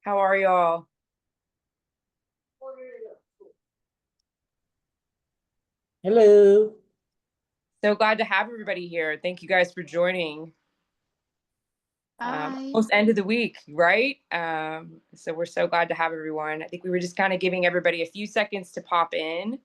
How are y'all? Hello. So glad to have everybody here. Thank you guys for joining. Hi. Almost end of the week, right? So we're so glad to have everyone. I think we were just kind of giving everybody a few seconds to pop in.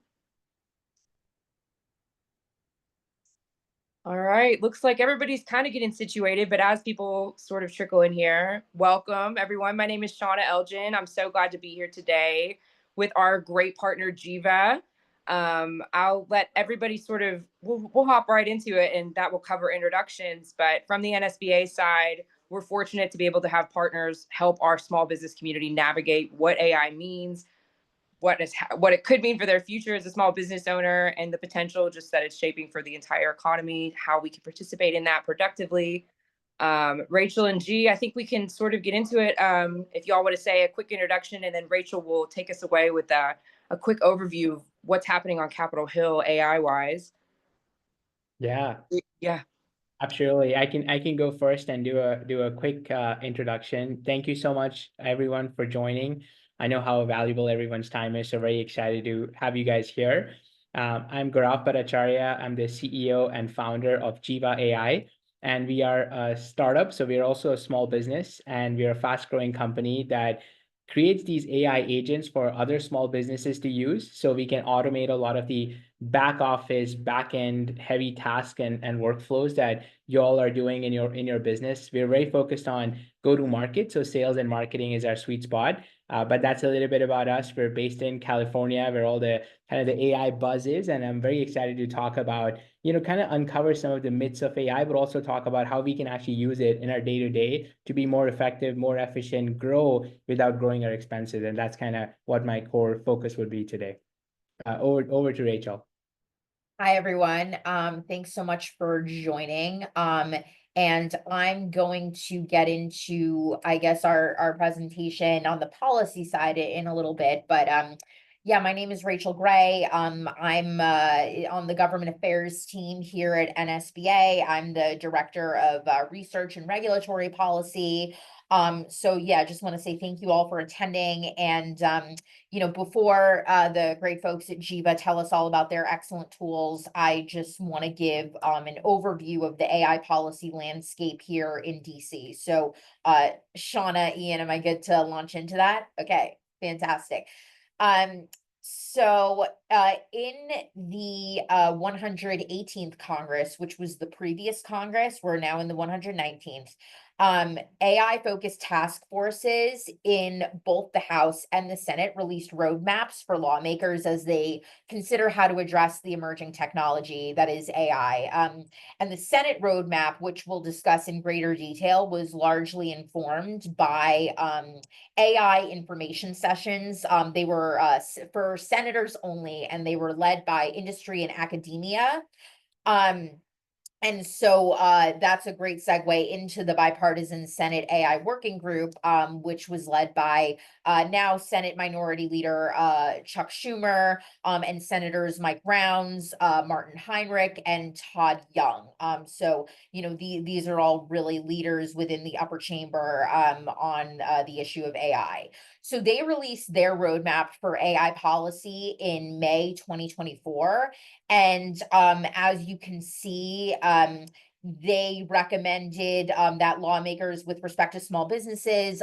All right, looks like everybody's kind of getting situated, but as people sort of trickle in here, welcome everyone. My name is Shauna Elgin. I'm so glad to be here today with our great partner, Jeeva. I'll let everybody we'll hop right into it and that will cover introductions. But from the NSBA side, we're fortunate to be able to have partners help our small business community navigate what AI means, what it could mean for their future as a small business owner, and the potential just that it's shaping for the entire economy, how we can participate in that productively. Rachel and G, I think we can sort of get into it. If y'all want to say a quick introduction, and then Rachel will take us away with a quick overview of what's happening on Capitol Hill AI wise. Yeah, Yeah. absolutely. I can go first and do a quick introduction. Thank you so much, everyone, for joining. I know how valuable everyone's time is, so very excited to have you guys here. I'm Gaurav Bhattacharya. I'm the CEO and founder of Jeeva.ai, and we are a startup. So we are also a small business, and we are a fast-growing company that creates these AI agents for other small businesses to use, so we can automate a lot of the back office, back end heavy tasks and workflows that you all are doing in your business. We're very focused on go to market, so sales and marketing is our sweet spot. But that's a little bit about us. We're based in California, where all the kind of the AI buzz is, and I'm very excited to talk about, kind of uncover some of the myths of AI, but also talk about how we can actually use it in our day to day to be more effective, more efficient, grow without growing our expenses. And that's kind of what my core focus would be today. Over to Rachel. Hi, everyone. Thanks so much for joining. And I'm going to get into, I guess, our presentation on the policy side in a little bit. But yeah, my name is Rachel Gray. I'm on the government affairs team here at NSBA. I'm the director of research and regulatory policy. So yeah, just want to say thank you all for attending. And before the great folks at Jeeva tell us all about their excellent tools, I just want to give an overview of the AI policy landscape here in DC. So Shauna, Ian, am I good to launch into that? Okay, fantastic. So in the 118th Congress, which was the previous Congress, we're now in the 119th. AI-focused task forces in both the House and the Senate released roadmaps for lawmakers as they consider how to address the emerging technology that is AI. And the Senate roadmap, which we'll discuss in greater detail, was largely informed by AI information sessions. They were for senators only, and they were led by industry and academia. And so that's a great segue into the bipartisan Senate AI working group, which was led by now Senate Minority Leader Chuck Schumer and Senators Mike Rounds, Martin Heinrich, and Todd Young. So, these are all really leaders within the upper chamber on the issue of AI. So they released their roadmap for AI policy in May 2024. And as you can see, they recommended that lawmakers with respect to small businesses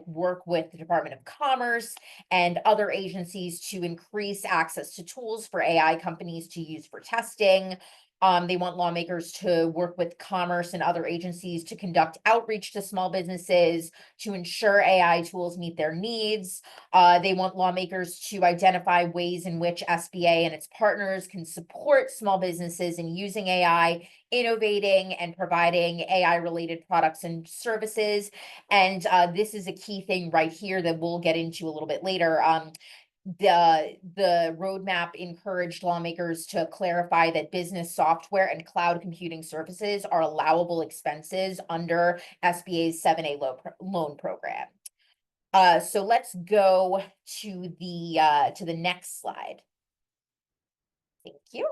work with the Department of Commerce and other agencies to increase access to tools for AI companies to use for testing. They want lawmakers to work with commerce and other agencies to conduct outreach to small businesses to ensure AI tools meet their needs. They want lawmakers to identify ways in which SBA and its partners can support small businesses in using AI, innovating and providing AI-related products and services. And this is a key thing right here that we'll get into a little bit later. The roadmap encouraged lawmakers to clarify that business software and cloud computing services are allowable expenses under SBA's 7A loan program. So let's go to the next slide. Thank you.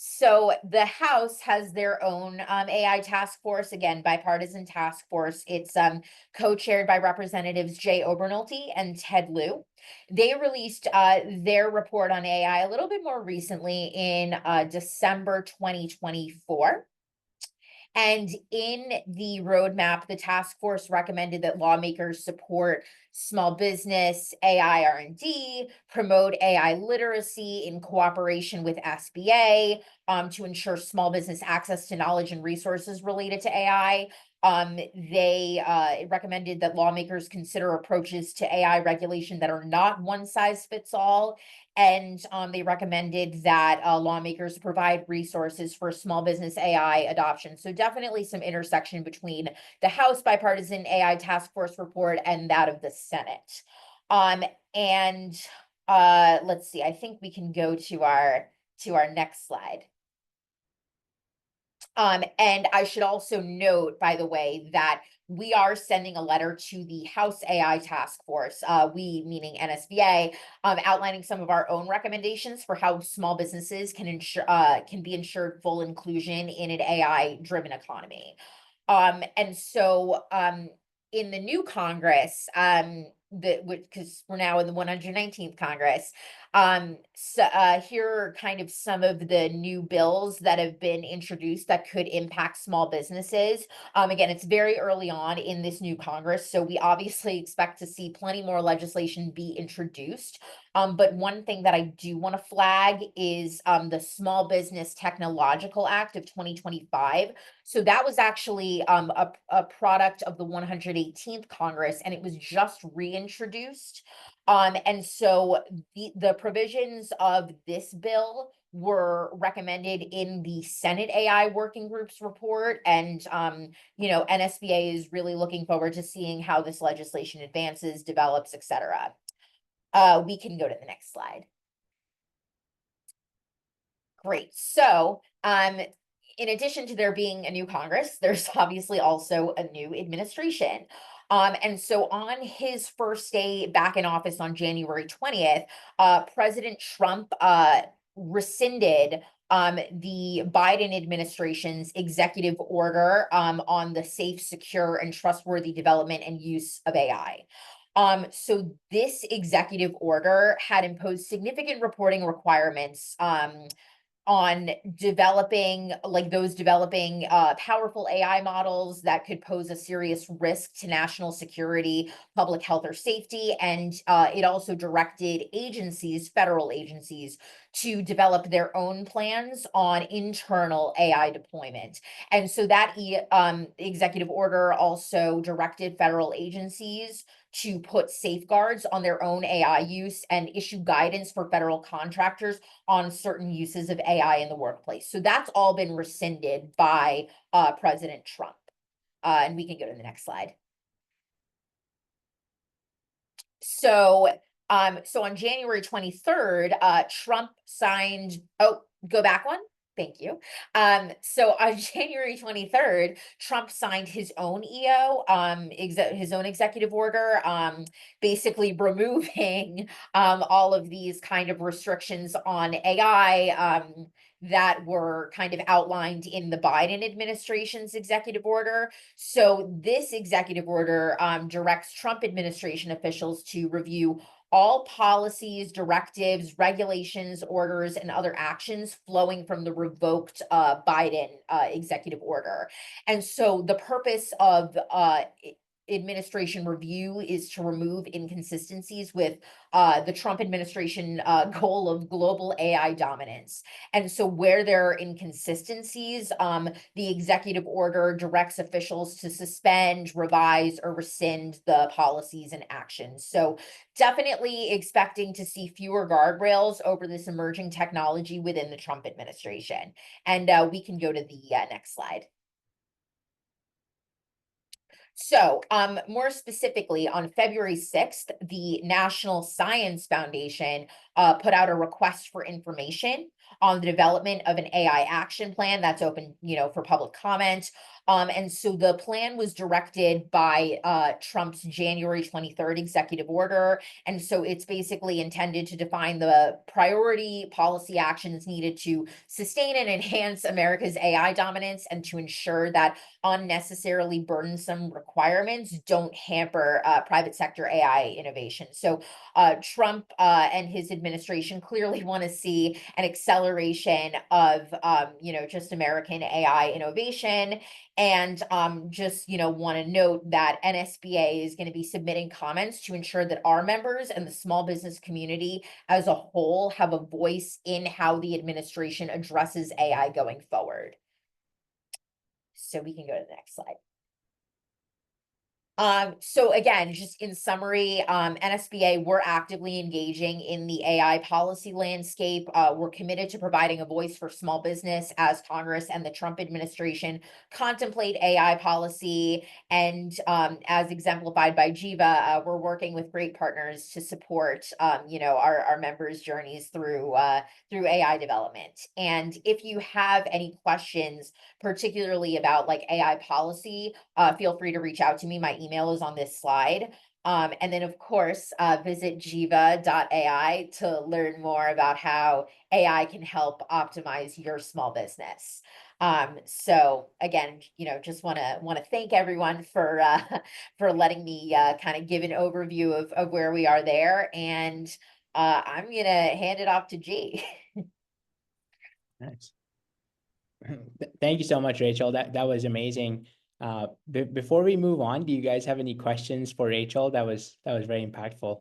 So the House has their own AI task force, again, bipartisan task force. It's co-chaired by Representatives Jay Obernolte and Ted Lieu. They released their report on AI a little bit more recently in December 2024. And in the roadmap, the task force recommended that lawmakers support small business AI R&D, promote AI literacy in cooperation with SBA, to ensure small business access to knowledge and resources related to AI. They recommended that lawmakers consider approaches to AI regulation that are not one size fits all. And they recommended that lawmakers provide resources for small business AI adoption. So definitely some intersection between the House Bipartisan AI Task Force report and that of the Senate. And let's see, I think we can go to our next slide. And I should also note, by the way, that we are sending a letter to the House AI Task Force, we meaning NSBA, outlining some of our own recommendations for how small businesses can be ensured full inclusion in an AI-driven economy. And so in the new Congress, because we're now in the 119th Congress, here are kind of some of the new bills that have been introduced that could impact small businesses. Again, it's very early on in this new Congress, so we obviously expect to see plenty more legislation be introduced. But one thing that I do want to flag is the Small Business Technological Act of 2025. So that was actually a product of the 118th Congress, and it was just reintroduced. And so the provisions of this bill were recommended in the Senate AI Working Group's report. And, NSBA is really looking forward to seeing how this legislation advances, develops, et cetera. We can go to the next slide. Great. So, in addition to there being a new Congress, there's obviously also a new administration. And so on his first day back in office on January 20th, President Trump rescinded the Biden administration's executive order on the safe, secure, and trustworthy development and use of AI. So this executive order had imposed significant reporting requirements on developing powerful AI models that could pose a serious risk to national security, public health, or safety. And it also directed federal agencies, to develop their own plans on internal AI deployment. And so that executive order also directed federal agencies to put safeguards on their own AI use and issue guidance for federal contractors on certain uses of AI in the workplace. So that's all been rescinded by President Trump. And we can go to the next slide. So on January 23rd, Trump signed, go back one. Thank you. So on January 23rd, Trump signed his own EO, his own executive order, basically removing all of these kind of restrictions on AI that were kind of outlined in the Biden administration's executive order. So this executive order directs Trump administration officials to review all policies, directives, regulations, orders, and other actions flowing from the revoked Biden executive order. And so the purpose of administration review is to remove inconsistencies with the Trump administration goal of global AI dominance. And so where there are inconsistencies, the executive order directs officials to suspend, revise, or rescind the policies and actions. So definitely expecting to see fewer guardrails over this emerging technology within the Trump administration. And we can go to the next slide. So more specifically, on February 6th, the National Science Foundation put out a request for information on the development of an AI action plan that's open, for public comment. And so the plan was directed by Trump's January 23rd executive order. And so it's basically intended to define the priority policy actions needed to sustain and enhance America's AI dominance and to ensure that unnecessarily burdensome requirements don't hamper private sector AI innovation. So Trump and his administration clearly want to see an acceleration of, just American AI innovation. And just, want to note that NSBA is going to be submitting comments to ensure that our members and the small business community as a whole have a voice in how the administration addresses AI going forward. So we can go to the next slide. So again, just in summary, NSBA, we're actively engaging in the AI policy landscape. We're committed to providing a voice for small business as Congress and the Trump administration contemplate AI policy. And as exemplified by Jeeva, we're working with great partners to support, our members' journeys through AI development. And if you have any questions, particularly about like AI policy, feel free to reach out to me. My email is on this slide. And then of course, visit Jeeva.ai to learn more about how AI can help optimize your small business. So again, just want to thank everyone for letting me kind of give an overview of where we are there. And I'm gonna hand it off to G. Nice. Thank you so much, Rachel. That was amazing. Before we move on, do you guys have any questions for Rachel? That was very impactful.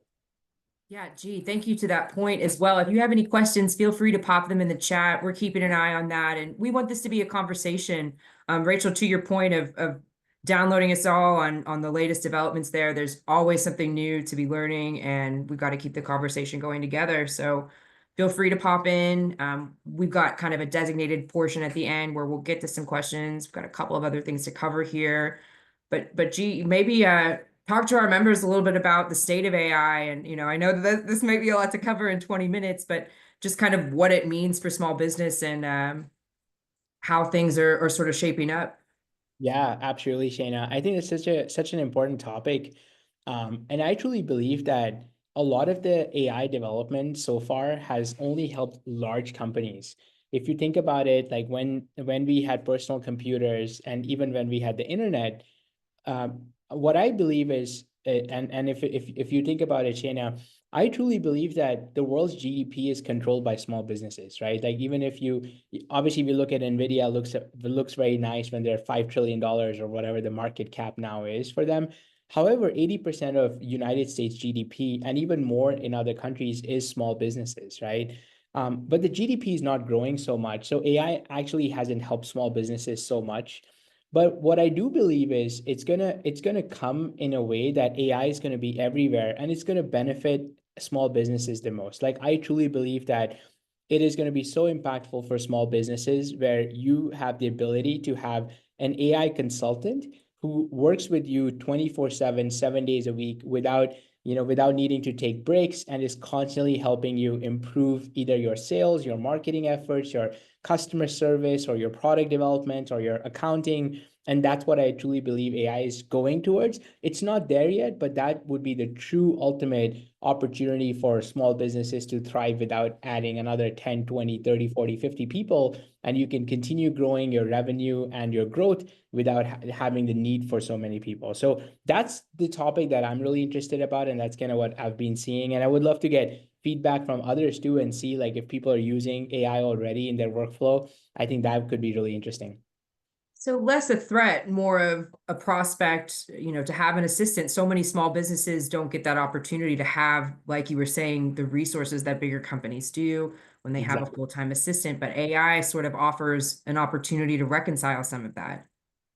Yeah, gee, thank you to that point as well. If you have any questions, feel free to pop them in the chat. We're keeping an eye on that, and we want this to be a conversation. Rachel, to your point of downloading us all on the latest developments there's always something new to be learning, and we've got to keep the conversation going together. So feel free to pop in. We've got kind of a designated portion at the end where we'll get to some questions. We've got a couple of other things to cover here. But gee, maybe talk to our members a little bit about the state of AI. And, I know that this might be a lot to cover in 20 minutes, but just kind of what it means for small business and how things are sort of shaping up. Yeah, absolutely, Shayna. I think it's such an important topic. And I truly believe that a lot of the AI development so far has only helped large companies. If you think about it, like when we had personal computers and even when we had the internet, what I believe is, and if you think about it, Shayna, I truly believe that the world's GDP is controlled by small businesses, right? Like even if obviously we look at Nvidia, looks very nice when they're $5 trillion or whatever the market cap now is for them. However, 80% of United States GDP and even more in other countries is small businesses, right? But the GDP is not growing so much. So AI actually hasn't helped small businesses so much. But what I do believe is it's gonna come in a way that AI is gonna be everywhere and it's gonna benefit small businesses the most. Like I truly believe that it is going to be so impactful for small businesses where you have the ability to have an AI consultant who works with you 24/7, 7 days a week without needing to take breaks and is constantly helping you improve either your sales, your marketing efforts, your customer service, or your product development, or your accounting. And that's what I truly believe AI is going towards. It's not there yet, but that would be the true ultimate opportunity for small businesses to thrive without adding another 10, 20, 30, 40, 50 people. And you can continue growing your revenue and your growth without having the need for so many people. So that's the topic that I'm really interested about. And that's kind of what I've been seeing. And I would love to get feedback from others too and see like if people are using AI already in their workflow. I think that could be really interesting. So less a threat, more of a prospect, to have an assistant. So many small businesses don't get that opportunity to have, like you were saying, the resources that bigger companies do when they have a full-time assistant. But AI sort of offers an opportunity to reconcile some of that.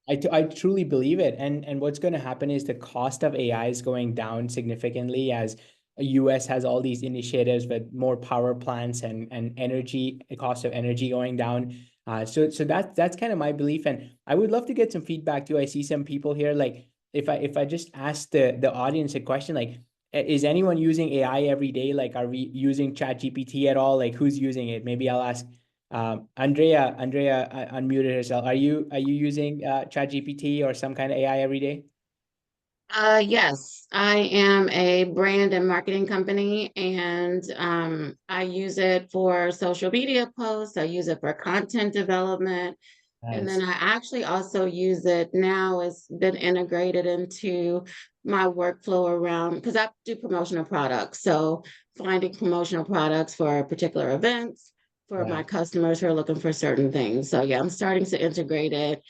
I truly believe it. And what's going to happen is the cost of AI is going down significantly as US has all these initiatives with more power plants and energy, the cost of energy going down. So that's kind of my belief. And I would love to get some feedback too. I see some people here, like if I just ask the audience a question, like, is anyone using AI every day? Like, are we using ChatGPT at all? Like, who's using it? Maybe I'll ask Andrea unmuted herself. Are you using ChatGPT or some kind of AI every day? Yes, I am a brand and marketing company, and I use it for social media posts. I use it for content development. And then Nice. I actually also use it now. It's been integrated into my workflow around, because I do promotional products. So finding promotional products for particular events for Yeah. my customers who are looking for certain things. So yeah, I'm starting to integrate it.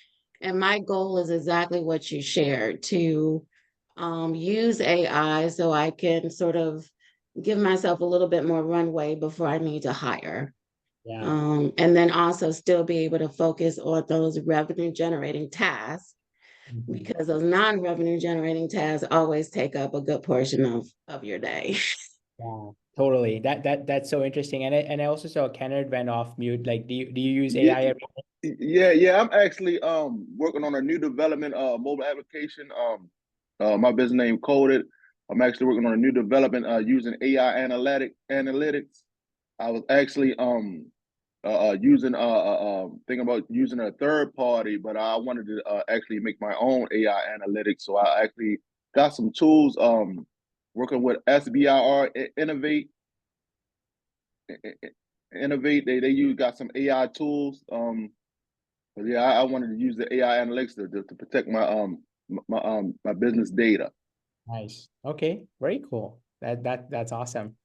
And my goal is exactly what you shared, to use AI so I can sort of give myself a little bit more runway before I need to hire. Yeah. And then also still be able to focus on those revenue generating tasks, Mhm. because those non-revenue generating tasks always take up a good portion of your day. Yeah, totally. That's so interesting. And I also saw Kenneth went off mute. Like, do you use Yeah, AI every yeah. I'm actually working on a new development mobile application. My business name Coded. I'm actually working on a new development using AI analytics. I was actually using thinking about using a third party, but I wanted to actually make my own AI analytics. So I actually got some tools working with SBIR Innovate. They use got some AI tools. But yeah, I wanted to use the AI analytics to protect my business data. Nice. Okay, very cool. That's awesome.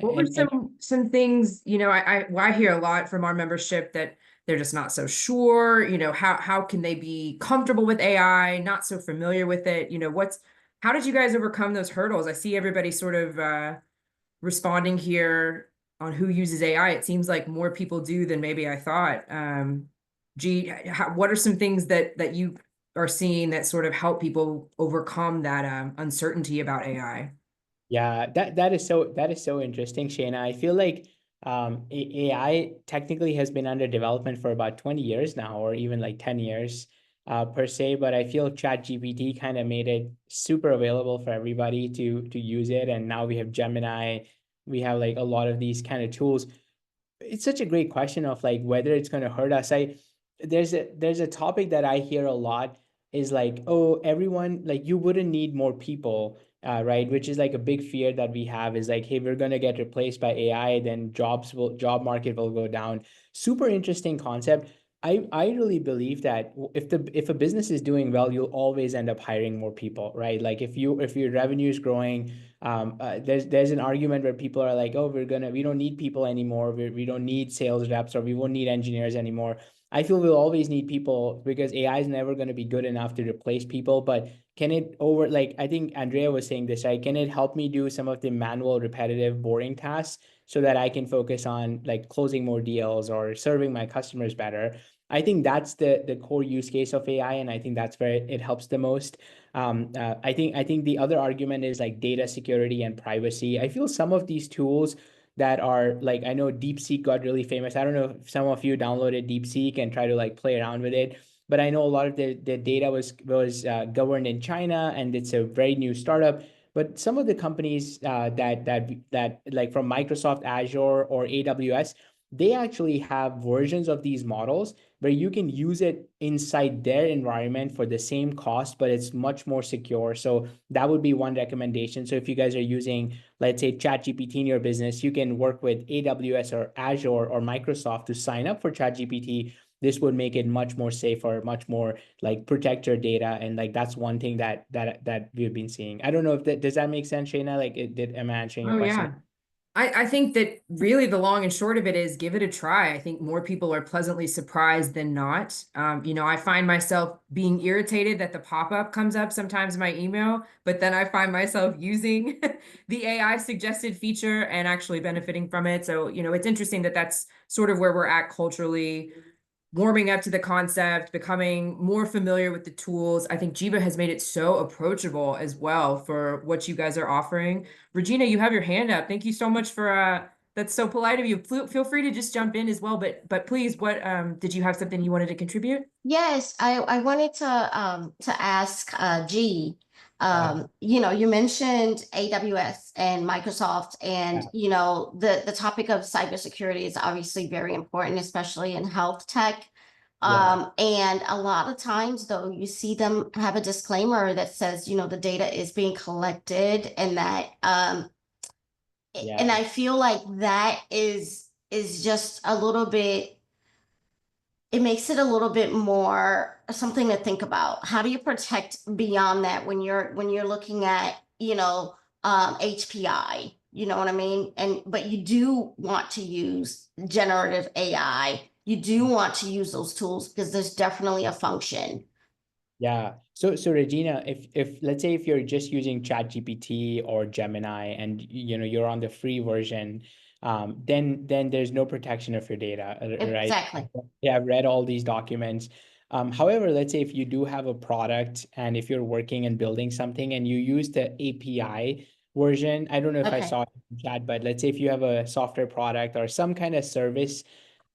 What were And some things, I hear a lot from our membership that they're just not so sure, how can they be comfortable with AI, not so familiar with it, how did you guys overcome those hurdles? I see everybody sort of responding here on who uses AI. It seems like more people do than maybe I thought. What are some things that you are seeing that sort of help people overcome that uncertainty about AI? yeah, that is so interesting, Shayna. I feel like AI technically has been under development for about 20 years now, or even like 10 years per se, but I feel ChatGPT kind of made it super available for everybody to use it. And now we have Gemini, we have like a lot of these kind of tools. It's such a great question of like whether it's going to hurt us. There's a topic that I hear a lot is like, oh, everyone, like, you wouldn't need more people, right? Which is like a big fear that we have, is like, hey, we're going to get replaced by AI, then job market will go down. Super interesting concept. I really believe that if a business is doing well, you'll always end up hiring more people, right? Like if your revenue is growing, there's an argument where people are like, oh, we don't need people anymore, we don't need sales reps, or we won't need engineers anymore. I feel we'll always need people, because AI is never going to be good enough to replace people. But can it over, like, I think Andrea was saying this, right? Can it help me do some of the manual, repetitive, boring tasks so that I can focus on like closing more deals or serving my customers better? I think that's the core use case of AI, and I think that's where it helps the most. I think the other argument is like data security and privacy. I feel some of these tools that are like, I know DeepSeek got really famous. I don't know if some of you downloaded DeepSeek and try to like play around with it, but I know a lot of the data was governed in China, and it's a very new startup. But some of the companies that like from Microsoft Azure or AWS, they actually have versions of these models where you can use it inside their environment for the same cost, but it's much more secure. So that would be one recommendation. So if you guys are using, let's say, ChatGPT in your business, you can work with AWS or Azure or Microsoft to sign up for ChatGPT. This would make it much more safer, much more like protect your data. And like, that's one thing that we've been seeing. I don't know if does that make sense, Shayna? Like, am I answering your Oh question? yeah. I think that really the long and short of it is give it a try. I think more people are pleasantly surprised than not. I find myself being irritated that the pop-up comes up sometimes in my email, but then I find myself using the AI suggested feature and actually benefiting from it. So, it's interesting that that's sort of where we're at culturally, warming up to the concept, becoming more familiar with the tools. I think Jeeva has made it so approachable as well for what you guys are offering. Regina, you have your hand up. Thank you so much for that's so polite of you. Feel free to just jump in as well, but please, what did you have something you wanted to contribute? Yes, I wanted to ask G, You know, you mentioned AWS and Microsoft, and Yeah. you know, the topic of cybersecurity is obviously very important, especially in health tech. And a lot of times, though, you see them have a disclaimer that says, you know, the data is being collected, and that and I feel like that is just a little bit, it makes it a little bit more something to think about. How do you protect beyond that when you're looking at, you know, HPI, you know what I mean? And but you do want to use generative AI. You do want to use those tools because there's definitely a function. Yeah. So Regina, if let's say if you're just using ChatGPT or Gemini and you know you're on the free version, then there's no protection of your data, right? Exactly. Yeah, I've read all these documents. However, let's say if you do have a product and if you're working and building something and you use the API version, I don't know if I Okay. saw it in chat, but let's say if you have a software product or some kind of service,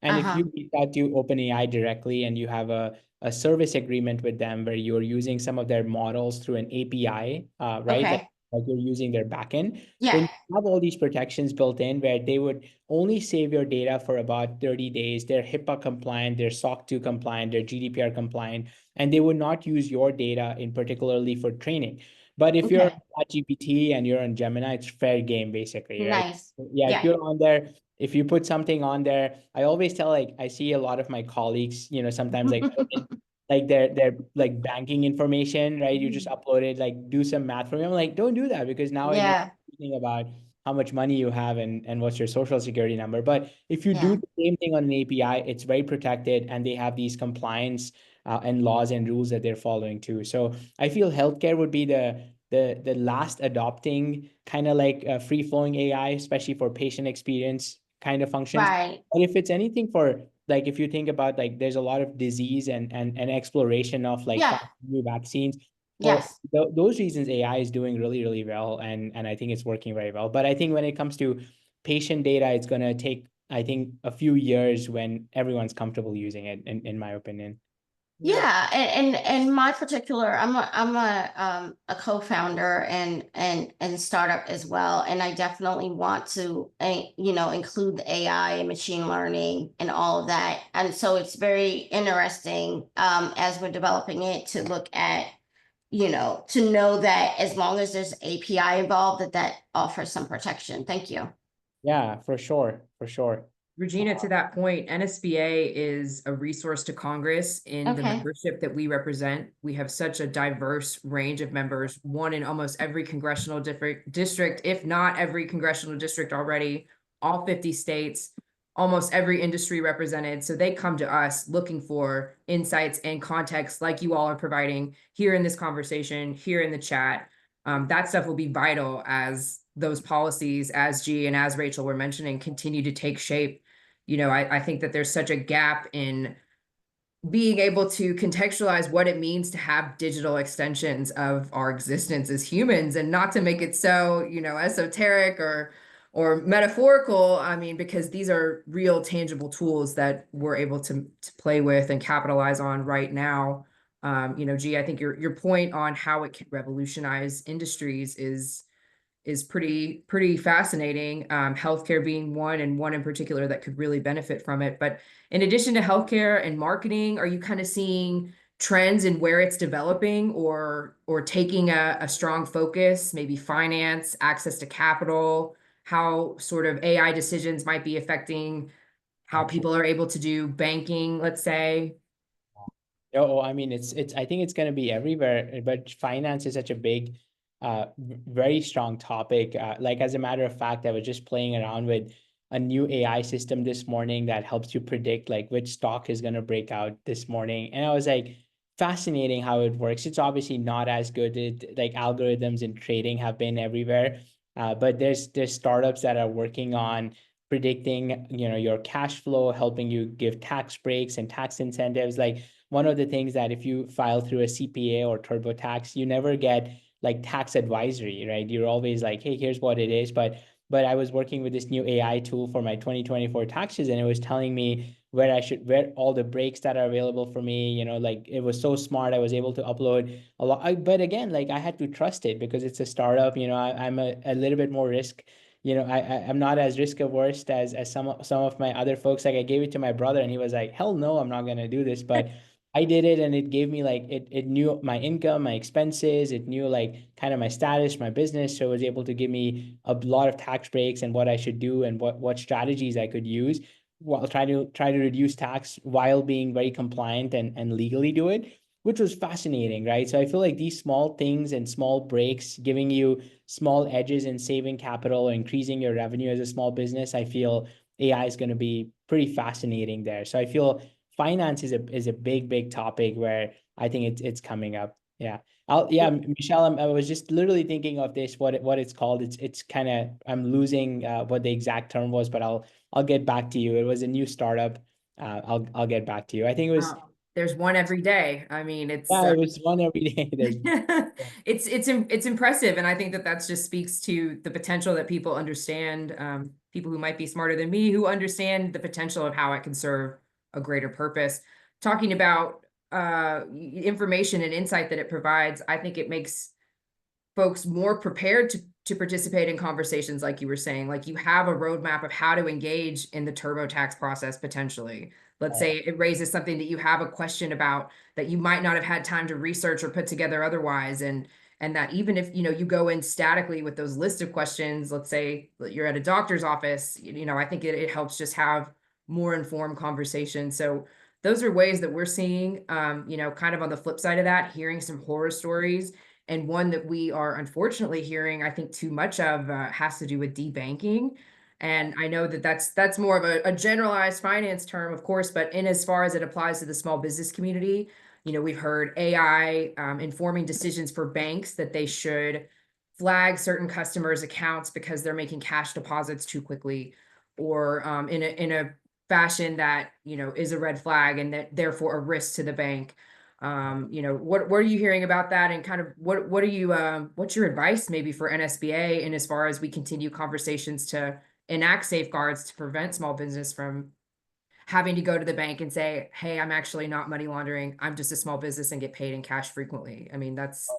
and if Uh-huh. you reach out to OpenAI directly and you have a service agreement with them where you're using some of their models through an API, right? Okay. Like you're using their backend, Yeah. then you have all these protections built in where they would only save your data for about 30 days. They're HIPAA compliant, they're SOC 2 compliant, they're GDPR compliant, and they would not use your data in particularly for training. But if you're Okay. on GPT and you're on Gemini, it's fair game basically, right? Nice. Yeah, if Yeah. you're on there, if you put something on there, I always tell, like, I see a lot of my colleagues, you know, sometimes like put in like their like banking information, right? You just upload it, like do some math for me. I'm like, don't do that because now I know Yeah. anything about how much money you have and what's your social security number. But if you do Yeah. the same thing on an API, it's very protected and they have these compliance and laws and rules that they're following too. So I feel healthcare would be the last adopting kind of like free flowing AI, especially for patient experience kind of functions. Right. But if it's anything for like if you think about like there's a lot of disease and exploration of like Yeah. new vaccines for Yes. those reasons, AI is doing really, really well, and I think it's working very well. But I think when it comes to patient data, it's going to take, I think, a few years when everyone's comfortable using it, in my opinion. Yeah, and my particular, I'm a co-founder and startup as well, and I definitely want to you know, include the AI and machine learning and all of that, and so it's very interesting as we're developing it to look at, you know, to know that as long as there's API involved, that offers some protection. Thank you. Yeah, for sure, for sure. Regina, to that point, NSBA is a resource to Congress in the Okay. membership that we represent. We have such a diverse range of members, one in almost every congressional district, if not every congressional district already, all 50 states, almost every industry represented. So they come to us looking for insights and context like you all are providing here in this conversation, here in the chat. That stuff will be vital as those policies, as G and as Rachel were mentioning, continue to take shape. You know, I think that there's such a gap in being able to contextualize what it means to have digital extensions of our existence as humans, and not to make it so, you know, esoteric or metaphorical. I mean, because these are real tangible tools that we're able to play with and capitalize on right now. You know, G, I think your point on how it can revolutionize industries is pretty fascinating. Healthcare being one, and one in particular that could really benefit from it. But in addition to healthcare and marketing, are you kind of seeing trends in where it's developing or taking a strong focus, maybe finance, access to capital, how sort of AI decisions might be affecting how people are able to do banking, let's say? Oh, I mean, it's. I think it's going to be everywhere. But finance is such a big, very strong topic. Like as a matter of fact, I was just playing around with a new AI system this morning that helps you predict like which stock is going to break out this morning, and I was like, fascinating how it works. It's obviously not as good. Like algorithms in trading have been everywhere, but there's startups that are working on predicting, you know, your cash flow, helping you give tax breaks and tax incentives. Like one of the things that if you file through a CPA or TurboTax, you never get like tax advisory, right? You're always like, hey, here's what it is. But I was working with this new AI tool for my 2024 taxes, and it was telling me where all the breaks that are available for me, like it was so smart. I was able to upload a lot. But again, like I had to trust it because it's a startup. I'm a little bit more risk. I'm not as risk averse as some of my other folks. Like I gave it to my brother and he was like, hell no, I'm not gonna do this. But I did it and it gave me like it knew my income, my expenses, it knew like kind of my status, my business. So it was able to give me a lot of tax breaks and what I should do and what strategies I could use while try to reduce tax while being very compliant and legally do it, which was fascinating, right? So I feel like these small things and small breaks giving you small edges in saving capital or increasing your revenue as a small business, I feel AI is going to be pretty fascinating there. So I feel finance is a big topic where I think it's coming up. Yeah. Michelle, I was just literally thinking of this, what it's called. It's kind of, I'm losing what the exact term was, but I'll get back to you. It was a new startup. I'll get back to you. I think it was, There's one every day. I mean, it's yeah, it was one every day. There's it's impressive, and I think that that's just speaks to the potential that people understand. People who might be smarter than me who understand the potential of how it can serve a greater purpose. Talking about information and insight that it provides, I think it makes folks more prepared to participate in conversations like you were saying. Like you have a roadmap of how to engage in the TurboTax process potentially. Let's say it raises something that you have a question about that you might not have had time to research or put together otherwise. And that even if you go in statically with those list of questions, let's say you're at a doctor's office, I think it helps just have more informed conversation. So those are ways that we're seeing, kind of on the flip side of that, hearing some horror stories. And one that we are unfortunately hearing, I think, too much of has to do with debanking. And I know that that's more of a generalized finance term, of course, but in as far as it applies to the small business community, we've heard AI informing decisions for banks that they should flag certain customers' accounts because they're making cash deposits too quickly, or in a fashion that is a red flag and that therefore a risk to the bank. What are you hearing about that, and kind of what are you what's your advice maybe for NSBA, and as far as we continue conversations to enact safeguards to prevent small business from having to go to the bank and say, hey, I'm actually not money laundering, I'm just a small business and get paid in cash frequently. I mean, that's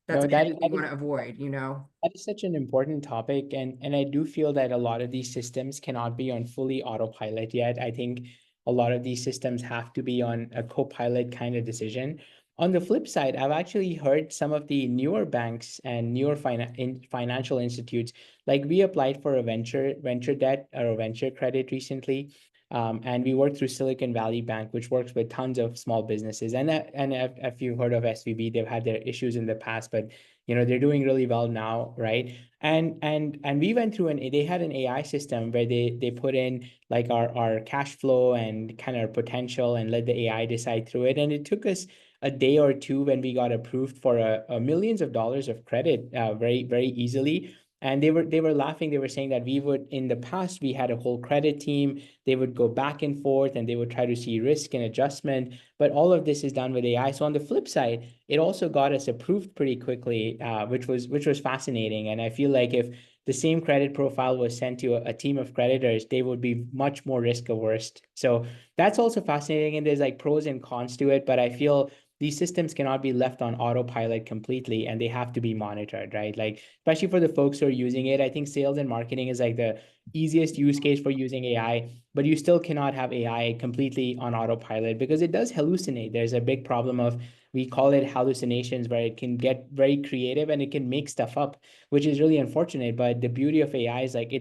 no, a that headache we want to avoid. that is such an important topic, and I do feel that a lot of these systems cannot be on fully autopilot yet. I think a lot of these systems have to be on a co-pilot kind of decision. On the flip side, I've actually heard some of the newer banks and newer financial institutes, like we applied for a venture debt or a venture credit recently. And we worked through Silicon Valley Bank, which works with tons of small businesses. And if you've heard of SVB, they've had their issues in the past, but they're doing really well now, right? And we went through, and they had an AI system where they put in like our cash flow and kind of potential and let the AI decide through it. And it took us a day or two when we got approved for a millions of dollars of credit very easily. And they were laughing. They were saying that we would, in the past, we had a whole credit team. They would go back and forth and they would try to see risk and adjustment. But all of this is done with AI. So on the flip side, it also got us approved pretty quickly, which was fascinating. And I feel like if the same credit profile was sent to a team of creditors, they would be much more risk averse. So that's also fascinating. And there's like pros and cons to it. But I feel these systems cannot be left on autopilot completely, and they have to be monitored, right? Like, especially for the folks who are using it, I think sales and marketing is like the easiest use case for using AI, but you still cannot have AI completely on autopilot because it does hallucinate. There's a big problem of, we call it hallucinations, where it can get very creative and it can make stuff up, which is really unfortunate. But the beauty of AI is like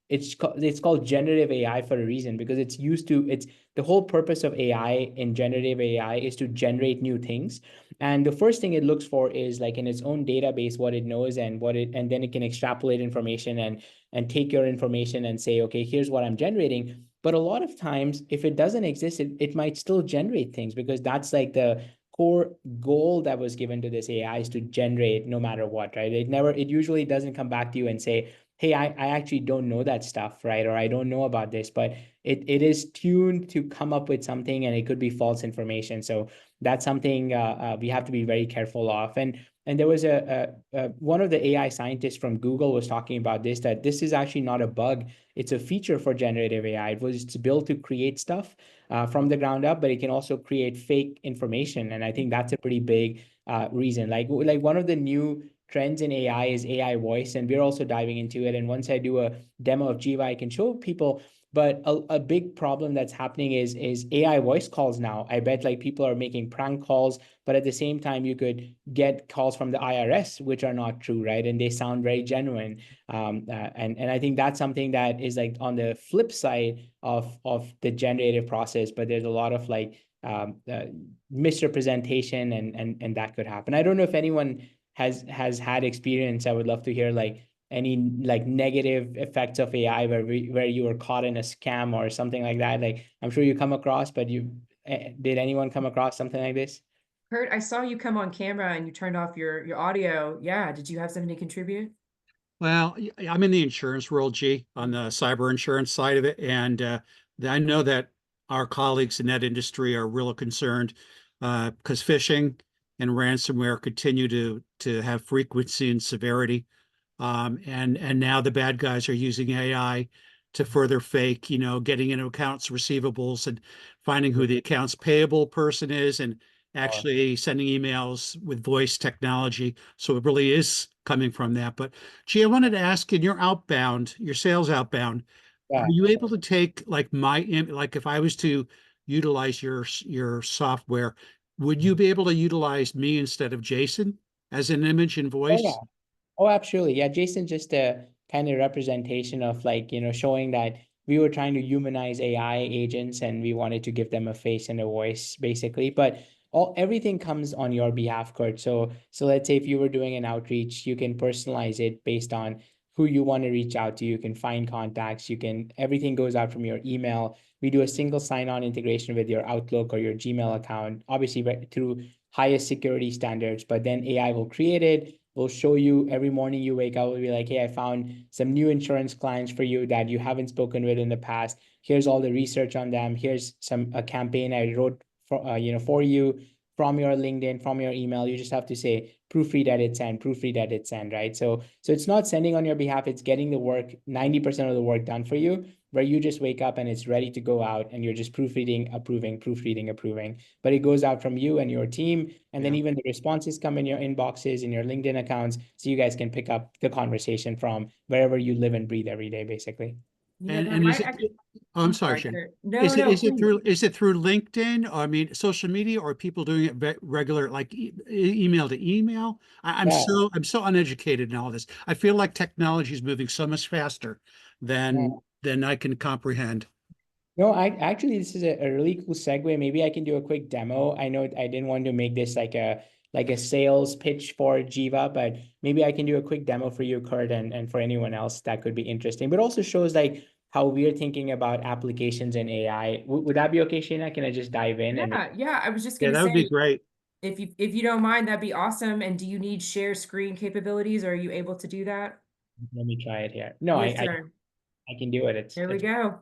it's called generative AI for a reason, because it's the whole purpose of AI in generative AI is to generate new things. And the first thing it looks for is like in its own database what it knows, and and then it can extrapolate information and take your information and say, okay, here's what I'm generating. But a lot of times, if it doesn't exist, it might still generate things, because that's like the core goal that was given to this AI, is to generate no matter what, right? It usually doesn't come back to you and say, hey, I actually don't know that stuff, right? Or I don't know about this, but it is tuned to come up with something, and it could be false information. So that's something we have to be very careful of. And there was one of the AI scientists from Google was talking about this, that this is actually not a bug. It's a feature for generative AI. It's built to create stuff from the ground up, but it can also create fake information. And I think that's a pretty big reason. Like one of the new trends in AI is AI voice, and we're also diving into it. And once I do a demo of Jeeva, I can show people. But a big problem that's happening is AI voice calls now. I bet like people are making prank calls, but at the same time, you could get calls from the IRS, which are not true, right? And they sound very genuine. And I think that's something that is like on the flip side of the generative process, but there's a lot of like misrepresentation and that could happen. I don't know if anyone has had experience. I would love to hear like any like negative effects of AI where you were caught in a scam or something like that. Like I'm sure you come across, but did anyone come across something like this? Kurt, I saw you come on camera and you turned off your audio. Yeah, did you have something to contribute? Well, I'm in the insurance world, G, on the cyber insurance side of it, and I know that our colleagues in that industry are real concerned because phishing and ransomware continue to have frequency and severity. And now the bad guys are using AI to further fake, getting into accounts receivables and finding who the accounts payable person is and actually sending emails with voice technology. So it really is coming from that. But gee, I wanted to ask in your sales outbound, Yeah. are you able to take like like if I was to utilize your software, would you be able to utilize me instead of Jason as an image and Oh, voice? yeah. Oh, absolutely. Yeah, Jason's just a kind of representation of like, showing that we were trying to humanize AI agents and we wanted to give them a face and a voice, basically. But everything comes on your behalf, Kurt. So let's say if you were doing an outreach, you can personalize it based on who you want to reach out to. You can find contacts. Everything goes out from your email. We do a single sign-on integration with your Outlook or your Gmail account, obviously through highest security standards, but then AI will create it. We'll show you every morning you wake up. We'll be like, hey, I found some new insurance clients for you that you haven't spoken with in the past. Here's all the research on them. Here's a campaign I wrote for you from your LinkedIn, from your email. You just have to say proofread, edit, send, proofread, edit, send, right? So it's not sending on your behalf. It's getting the work, 90% of the work done for you, where you just wake up and it's ready to go out and you're just proofreading, approving, proofreading, approving. But it goes out from you and your team. And then even the responses come in your inboxes, in your LinkedIn accounts. So you guys can pick up the conversation from wherever you live and breathe every day, basically. Yeah, that And is might it? actually. Oh, I'm sorry, Shane. Kurt. No, no, Is it please. through LinkedIn? Or, I mean, social media, or people doing it regular, like email to email? Yeah. I'm so uneducated in all this. I feel like technology is moving so much faster Yeah. than I can comprehend. No, actually this is a really cool segue. Maybe I can do a quick demo. I know I didn't want to make this like a sales pitch for Jeeva, but maybe I can do a quick demo for you, Kurt, and for anyone else that could be interesting. But also shows like how we're thinking about applications in AI. Would that be okay, Shayna? Can I just dive in and Yeah. I was just Yeah, gonna that would be say, great. if you don't mind, that'd be awesome. And do you need share screen capabilities? Or are you able to do that? let me try it here. No, Yes, sir. I can do it. There we It's go.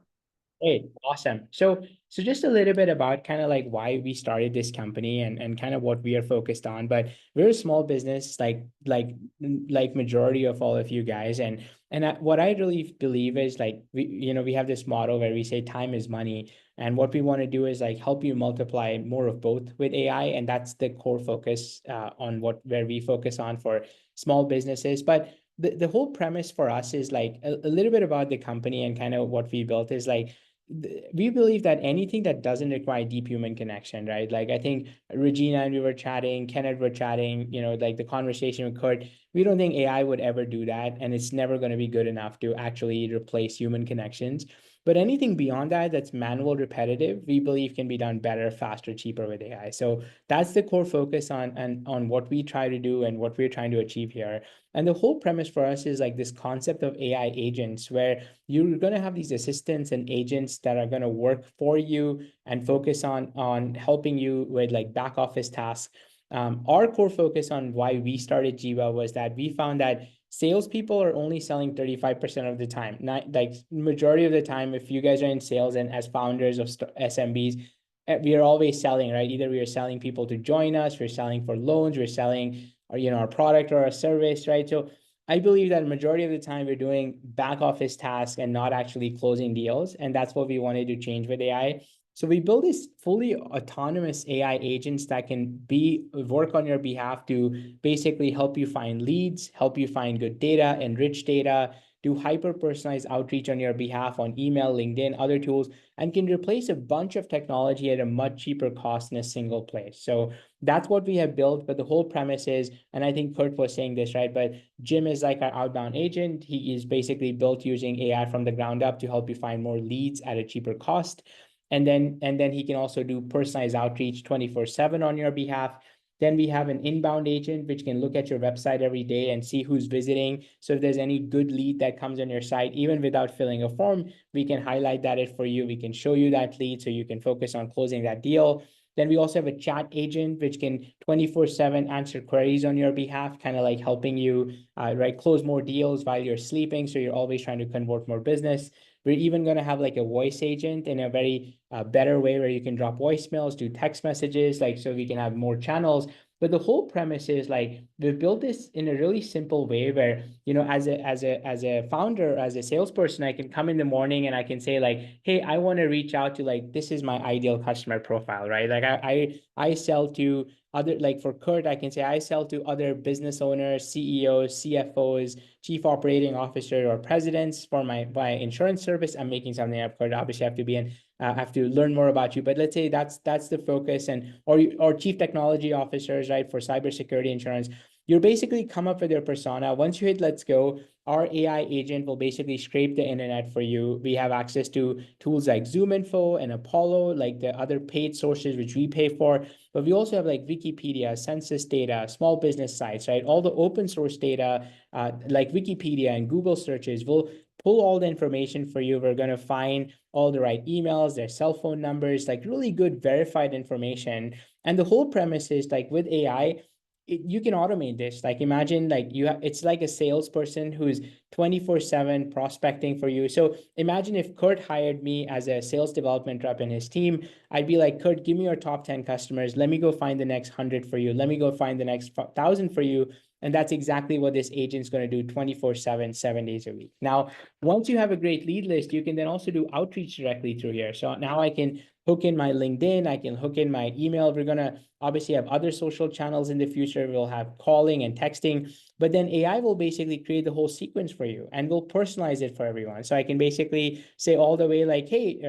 Great, awesome. So just a little bit about kind of like why we started this company and kind of what we are focused on. But we're a small business, like majority of all of you guys, and what I really believe is like we have this model where we say time is money, and what we want to do is like help you multiply more of both with AI, and that's the core focus on where we focus on for small businesses. But the whole premise for us is like a little bit about the company and kind of what we built is like we believe that anything that doesn't require deep human connection, right? Like I think Regina and we were chatting, Kenneth were chatting, like the conversation with Kurt, we don't think AI would ever do that. And it's never going to be good enough to actually replace human connections. But anything beyond that, that's manual, repetitive, we believe can be done better, faster, cheaper with AI. So that's the core focus on what we try to do and what we're trying to achieve here. And the whole premise for us is like this concept of AI agents, where you're going to have these assistants and agents that are going to work for you and focus on helping you with like back office tasks. Our core focus on why we started Jeeva was that we found that salespeople are only selling 35% of the time. Not like majority of the time, if you guys are in sales and as founders of SMBs, we are always selling, right? Either we are selling people to join us, we're selling for loans, we're selling our product or our service, right? So I believe that majority of the time we're doing back office tasks and not actually closing deals. And that's what we wanted to change with AI. So we build these fully autonomous AI agents that can work on your behalf to basically help you find leads, help you find good data, enrich data, do hyper-personalized outreach on your behalf on email, LinkedIn, other tools, and can replace a bunch of technology at a much cheaper cost in a single place. So that's what we have built. But the whole premise is, and I think Kurt was saying this, right? But Jim is like our outbound agent. He is basically built using AI from the ground up to help you find more leads at a cheaper cost. And then he can also do personalized outreach 24/7 on your behalf. Then we have an inbound agent, which can look at your website every day and see who's visiting. So if there's any good lead that comes on your site, even without filling a form, we can highlight that for you. We can show you that lead so you can focus on closing that deal. Then we also have a chat agent, which can 24/7 answer queries on your behalf, kind of like helping you close more deals while you're sleeping. So you're always trying to convert more business. We're even going to have like a voice agent in a very better way where you can drop voicemails, do text messages, so we can have more channels. But the whole premise is we've built this in a really simple way where, as a founder, as a salesperson, I can come in the morning and I can say hey, I want to reach out to this is my ideal customer profile, right? I sell to other, for Kurt, I can say I sell to other business owners, CEOs, CFOs, chief operating officer, or presidents for my insurance service. I'm making something up, Kurt. Obviously, I have to learn more about you, but let's say that's the focus, or chief technology officers, right, for cybersecurity insurance. You basically come up with your persona. Once you hit let's go, our AI agent will basically scrape the internet for you. We have access to tools like ZoomInfo and Apollo, like the other paid sources which we pay for. But we also have Wikipedia, census data, small business sites, right? All the open source data, like Wikipedia and Google searches. We'll pull all the information for you. We're going to find all the right emails, their cell phone numbers, really good verified information. And the whole premise is with AI, you can automate this. Imagine it's like a salesperson who's 24/7 prospecting for you. So imagine if Kurt hired me as a sales development rep in his team. I'd be like, Kurt, give me your top 10 customers. Let me go find the next 100 for you. Let me go find the next 1,000 for you. And that's exactly what this agent's going to do 24/7, 7 days a week. Now, once you have a great lead list, you can then also do outreach directly through here. So now I can hook in my LinkedIn, I can hook in my email. We're going to obviously have other social channels in the future. We'll have calling and texting, but then AI will basically create the whole sequence for you and we'll personalize it for everyone. So I can basically say all the way hey,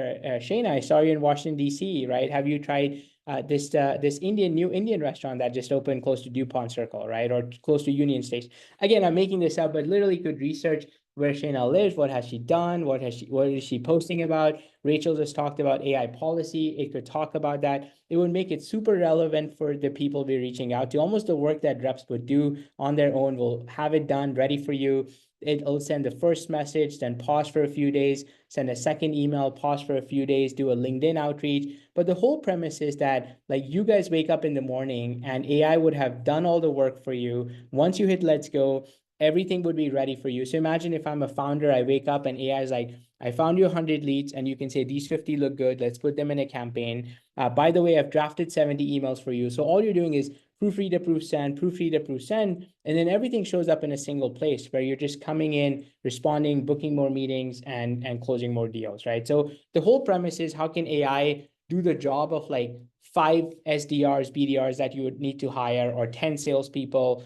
Shayna, I saw you in Washington, D.C., right? Have you tried this new Indian restaurant that just opened close to DuPont Circle, right? Or close to Union Station. Again, I'm making this up, but literally could research where Shayna lives, what has she done, what is she posting about. Rachel just talked about AI policy. It could talk about that. It would make it super relevant for the people we're reaching out to. Almost the work that reps would do on their own. We'll have it done, ready for you. It'll send the first message, then pause for a few days, send a second email, pause for a few days, do a LinkedIn outreach. But the whole premise is that you guys wake up in the morning and AI would have done all the work for you. Once you hit let's go, everything would be ready for you. So imagine if I'm a founder, I wake up and AI is like, I found you 100 leads, and you can say these 50 look good. Let's put them in a campaign. By the way, I've drafted 70 emails for you. So all you're doing is proofread, approve, send, proofread, approve, send, and then everything shows up in a single place where you're just coming in, responding, booking more meetings, and closing more deals, right? So the whole premise is how can AI do the job of 5 SDRs, BDRs that you would need to hire, or 10 salespeople.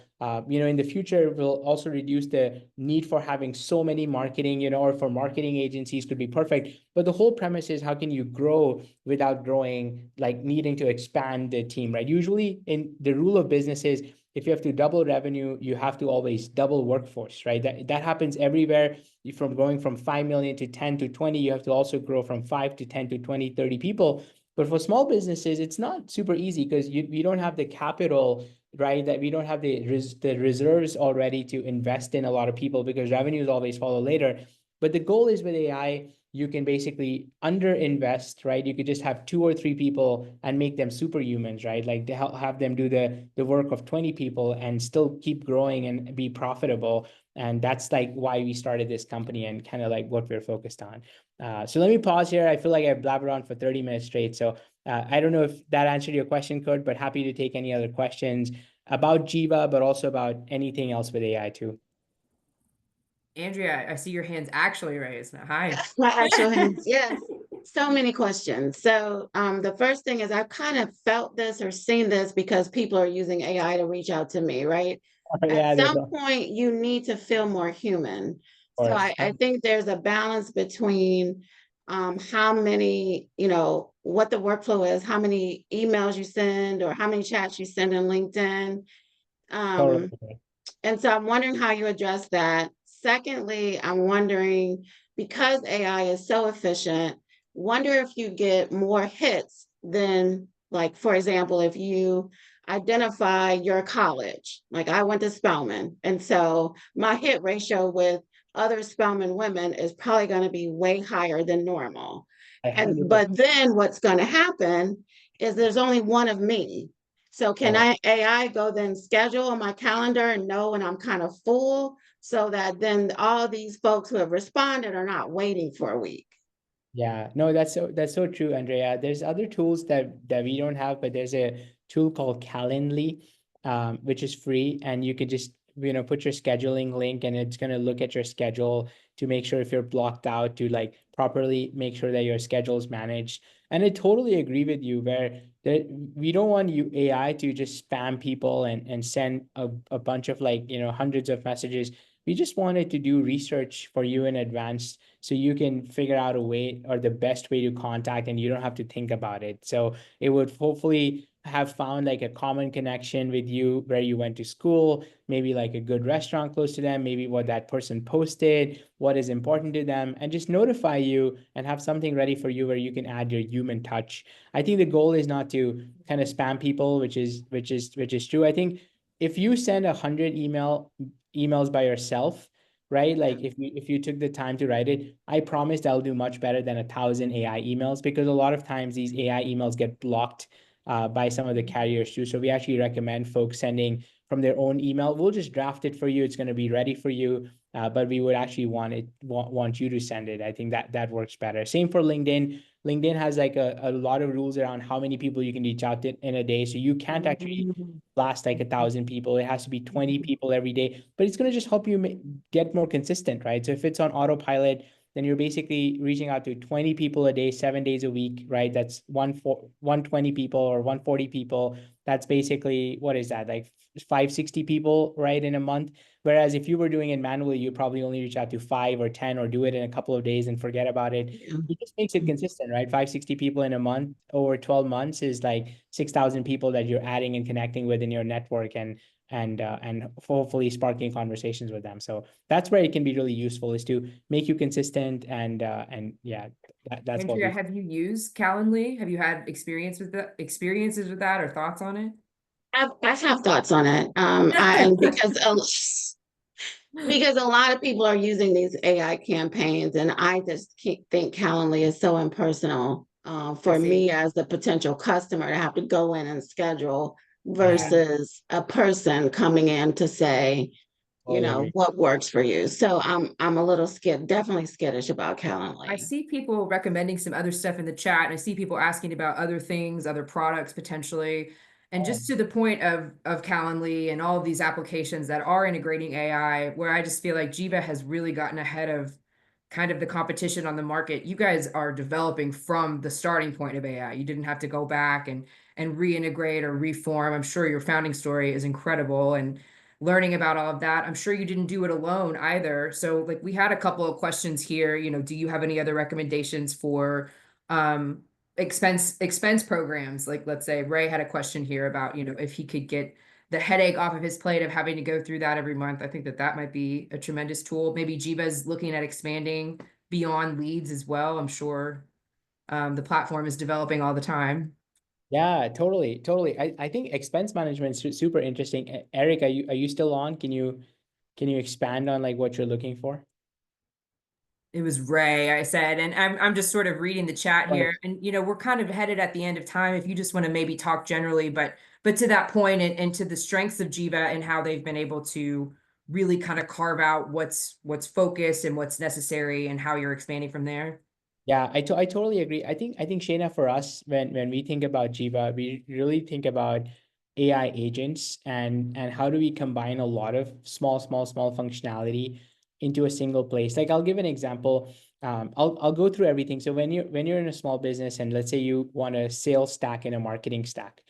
In the future, will also reduce the need for having so many marketing, or for marketing agencies could be perfect. But the whole premise is how can you grow without growing, needing to expand the team, right? Usually in the rule of business is if you have to double revenue, you have to always double workforce, right? That happens everywhere. From going from 5 million to 10 to 20, you have to also grow from 5 to 10 to 20, 30 people. But for small businesses, it's not super easy because we don't have the capital, right? That we don't have the reserves already to invest in a lot of people because revenues always follow later. But the goal is with AI, you can basically under-invest, right? You could just have 2 or 3 people and make them superhumans, right? To have them do the work of 20 people and still keep growing and be profitable. And that's why we started this company and kind of what we're focused on. So let me pause here. I feel like I've blabbered on for 30 minutes straight. So I don't know if that answered your question, Kurt, but happy to take any other questions. about Jeeva, but also about anything else with AI too. Andrea, I see your hands actually raised now. Hi. My actual hands, yes. So many questions. So the first thing is I've kind of felt this or seen this because people are using AI to reach out to me, right? At Yeah, there's some of point, you need to feel more human. So course. I think there's a balance between how many, what the workflow is, how many emails you send or how many chats you send in LinkedIn. Um, Totally. and so I'm wondering how you address that. Secondly, I'm wondering, because AI is so efficient, wonder if you get more hits than, like, for example, if you identify your college, like I went to Spelman, and so my hit ratio with other Spelman women is probably going to be way higher than normal. And 100%. but then what's going to happen is there's only one of me. So can AI go then schedule on my calendar and know when I'm kind of full so that then all these folks who have responded are not waiting for a week? Yeah, no, that's so true, Andrea. There's other tools that we don't have, but there's a tool called Calendly, which is free, and you can just put your scheduling link, and it's gonna look at your schedule to make sure if you're blocked out to like properly make sure that your schedule is managed. And I totally agree with you where that we don't want you AI to just spam people and send a bunch of like hundreds of messages. We just wanted to do research for you in advance so you can figure out a way or the best way to contact and you don't have to think about it. So it would hopefully have found like a common connection with you where you went to school, maybe like a good restaurant close to them, maybe what that person posted, what is important to them, and just notify you and have something ready for you where you can add your human touch. I think the goal is not to kind of spam people, which is true. I think if you send 100 emails by yourself, right? Like if you took the time to write it, I promise that'll do much better than 1,000 AI emails, because a lot of times these AI emails get blocked by some of the carriers too. So we actually recommend folks sending from their own email. We'll just draft it for you. It's going to be ready for you. But we would actually want you to send it. I think that works better. Same for LinkedIn. LinkedIn has like a lot of rules around how many people you can reach out to in a day. So you can't actually blast like 1,000 people. It has to be 20 people every day, but it's going to just help you get more consistent, right? So if it's on autopilot, then you're basically reaching out to 20 people a day, 7 days a week, right? That's 120 people or 140 people. That's basically, what is that? Like 560 people, right, in a month. Whereas if you were doing it manually, you probably only reach out to 5 or 10 or do it in a couple of days and forget about it. It just makes it consistent, right? 560 people in a month over 12 months is like 6,000 people that you're adding and connecting with in your network and hopefully sparking conversations with them. So that's where it can be really useful, is to make you consistent and yeah, that's what Andrea, have you used Calendly? Have you had experiences with that or thoughts on it? I have thoughts on it. And because a lot of people are using these AI campaigns, and I just think Calendly is so impersonal for me as the potential customer to have to go in and schedule versus a person coming in to say, what works for you. So I'm a little scared, definitely skittish about I Calendly. see people recommending some other stuff in the chat, and I see people asking about other things, other products potentially. And just to the point of Calendly and all of these applications that are integrating AI, where I just feel like Jeeva has really gotten ahead of kind of the competition on the market. You guys are developing from the starting point of AI. You didn't have to go back and reintegrate or reform. I'm sure your founding story is incredible, and learning about all of that. I'm sure you didn't do it alone either. So like we had a couple of questions here, do you have any other recommendations for expense programs? Like let's say Ray had a question here about, if he could get the headache off of his plate of having to go through that every month. I think that might be a tremendous tool. Maybe Jeeva's looking at expanding beyond leads as well. I'm sure the platform is developing all the time. Yeah, totally. I think expense management is super interesting. Eric, are you still on? Can you expand on like what you're looking for? It was Ray, I said, and I'm just sort of reading the chat here, and we're kind of headed at the end of time. If you just want to maybe talk generally, but to that point and to the strengths of Jeeva and how they've been able to really kind of carve out what's focused and what's necessary and how you're expanding from there. Yeah, I totally agree. I think Shayna, for us, when we think about Jeeva, we really think about AI agents, and how do we combine a lot of small functionality into a single place. Like, I'll give an example. I'll go through everything. So when you're in a small business, and let's say you want a sales stack and a marketing stack,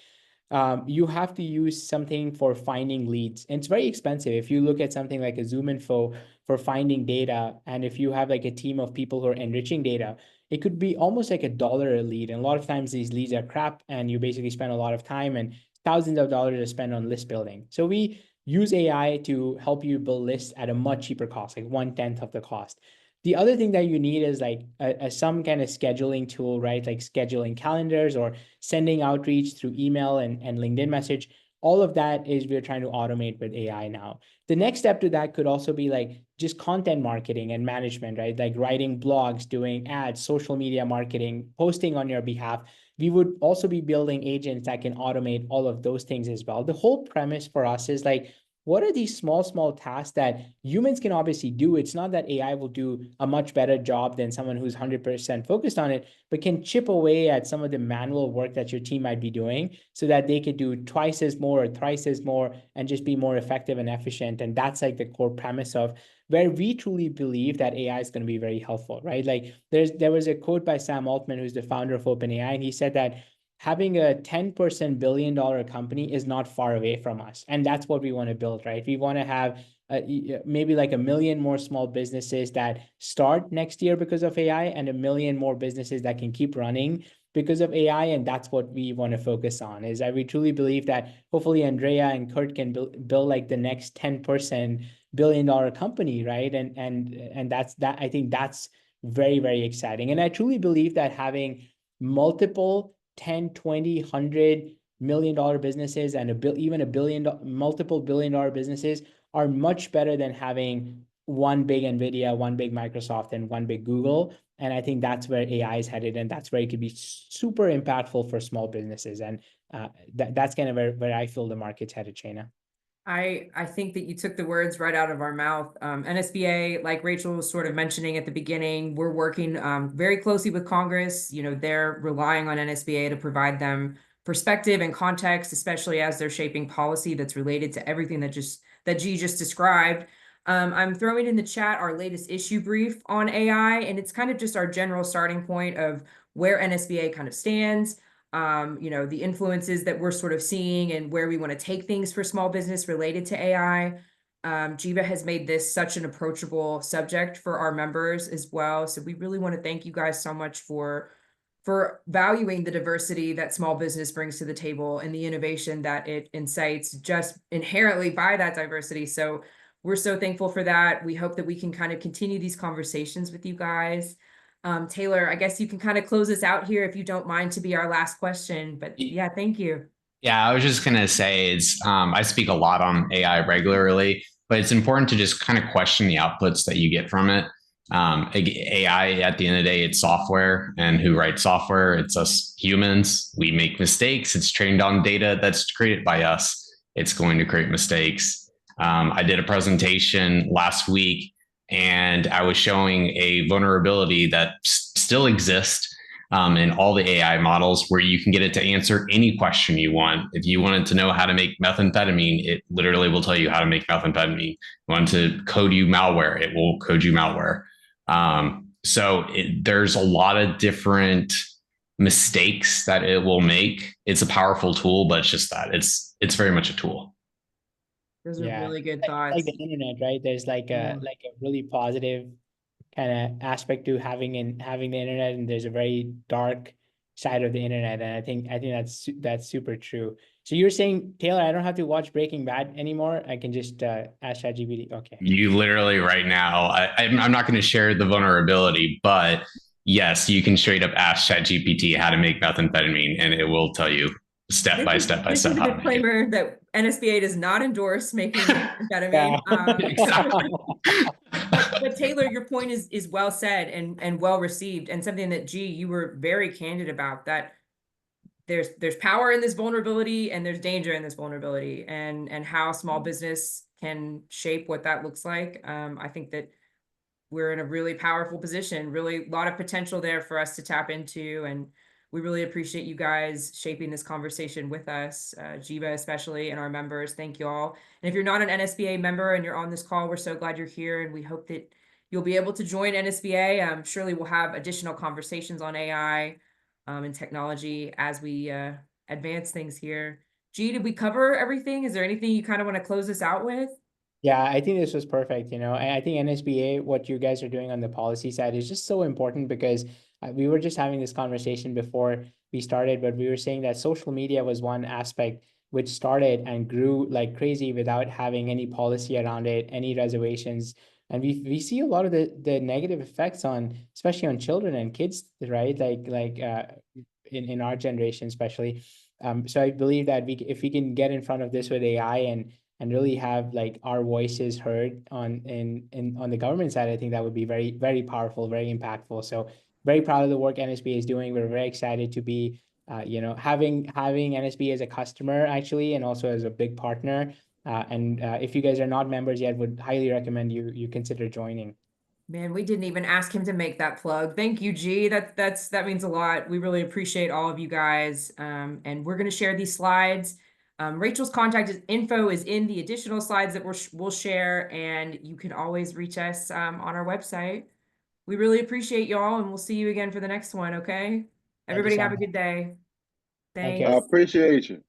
you have to use something for finding leads. And it's very expensive. If you look at something like a ZoomInfo for finding data, and if you have like a team of people who are enriching data, it could be almost like $1 a lead. And a lot of times these leads are crap, and you basically spend a lot of time and thousands of dollars to spend on list building. So we use AI to help you build lists at a much cheaper cost, like 1/10 of the cost. The other thing that you need is like some kind of scheduling tool, right? Like scheduling calendars or sending outreach through email and LinkedIn message. All of that is we're trying to automate with AI now. The next step to that could also be like just content marketing and management, right? Like writing blogs, doing ads, social media marketing, posting on your behalf. We would also be building agents that can automate all of those things as well. The whole premise for us is like, what are these small tasks that humans can obviously do? It's not that AI will do a much better job than someone who's 100% focused on it, but can chip away at some of the manual work that your team might be doing so that they could do twice as more or thrice as more and just be more effective and efficient. And that's like the core premise of where we truly believe that AI is going to be very helpful, right? Like there was a quote by Sam Altman, who's the founder of OpenAI, and he said that having a 10% billion-dollar company is not far away from us. And that's what we want to build, right? We want to have maybe like 1 million more small businesses that start next year because of AI, and 1 million more businesses that can keep running because of AI. And that's what we want to focus on, is that we truly believe that hopefully Andrea and Kurt can build like the next 10% billion-dollar company, right? And that's that. I think that's very exciting. And I truly believe that having multiple 10, 20, $100 million businesses and even multiple billion-dollar businesses are much better than having one big NVIDIA, one big Microsoft, and one big Google. And I think that's where AI is headed, and that's where it could be super impactful for small businesses. And that's kind of where I feel the market's headed, Shayna. I think that you took the words right out of our mouth. NSBA, like Rachel was sort of mentioning at the beginning, we're working very closely with Congress. You know, they're relying on NSBA to provide them perspective and context, especially as they're shaping policy that's related to everything that G just described. I'm throwing in the chat our latest issue brief on AI, and it's kind of just our general starting point of where NSBA kind of stands. You know, the influences that we're sort of seeing and where we want to take things for small business related to AI. Jeeva has made this such an approachable subject for our members as well. So we really want to thank you guys so much for valuing the diversity that small business brings to the table and the innovation that it incites just inherently by that diversity. So we're so thankful for that. We hope that we can kind of continue these conversations with you guys. Taylor, I guess you can kind of close us out here if you don't mind to be our last question, but yeah, thank you. Yeah, I was just going to say I speak a lot on AI regularly, but it's important to just kind of question the outputs that you get from it. AI, at the end of the day, it's software, and who writes software? It's us humans. We make mistakes. It's trained on data that's created by us. It's going to create mistakes. I did a presentation last week, and I was showing a vulnerability that still exists in all the AI models, where you can get it to answer any question you want. If you wanted to know how to make methamphetamine, it literally will tell you how to make methamphetamine. You want to code you malware, it will code you malware. So there's a lot of different mistakes that it will make. It's a powerful tool, but it's just that it's very much a tool. Those are really good thoughts. Like the internet, right? There's like a really positive kind of aspect to having the internet, and there's a very dark side of the internet. And I think that's super true. So you're saying, Taylor, I don't have to watch Breaking Bad anymore. I can just ask ChatGPT. Okay. You literally right now, I'm not going to share the vulnerability, but yes, you can straight up ask ChatGPT how to make methamphetamine, and it will tell you step by step This is a disclaimer that NSBA does not endorse making methamphetamine. But Taylor, your point is well said and well received, and something that G, you were very candid about, that there's power in this vulnerability and there's danger in this vulnerability, and how small business can shape what that looks like. I think that we're in a really powerful position, really a lot of potential there for us to tap into. And We really appreciate you guys shaping this conversation with us, Jeeva especially, and our members. Thank you all. And if you're not an NSBA member and you're on this call, we're so glad you're here, and we hope that you'll be able to join NSBA. Surely we'll have additional conversations on AI and technology as we advance things here. G, did we cover everything? Is there anything you kind of want to close us out with? Yeah, I think this was perfect. I think NSBA, what you guys are doing on the policy side is just so important because we were just having this conversation before we started, but we were saying that social media was one aspect which started and grew like crazy without having any policy around it, any reservations. And we see a lot of the negative effects on, especially on children and kids, right? In our generation, especially. So I believe that if we can get in front of this with AI and really have like our voices heard on on the government side, I think that would be very, very powerful, very impactful. So very proud of the work NSBA is doing. We're very excited to be having NSBA as a customer actually, and also as a big partner. If you guys are not members yet, would highly recommend you consider joining. Man, we didn't even ask him to make that plug. Thank you, G. That means a lot. We really appreciate all of you guys. And we're going to share these slides. Rachel's contact info is in the additional slides that we'll share, and you can always reach us on our website. We really appreciate y'all, and we'll see you again for the next one. Okay, everybody have a good day. Thank you. I Thanks. appreciate you.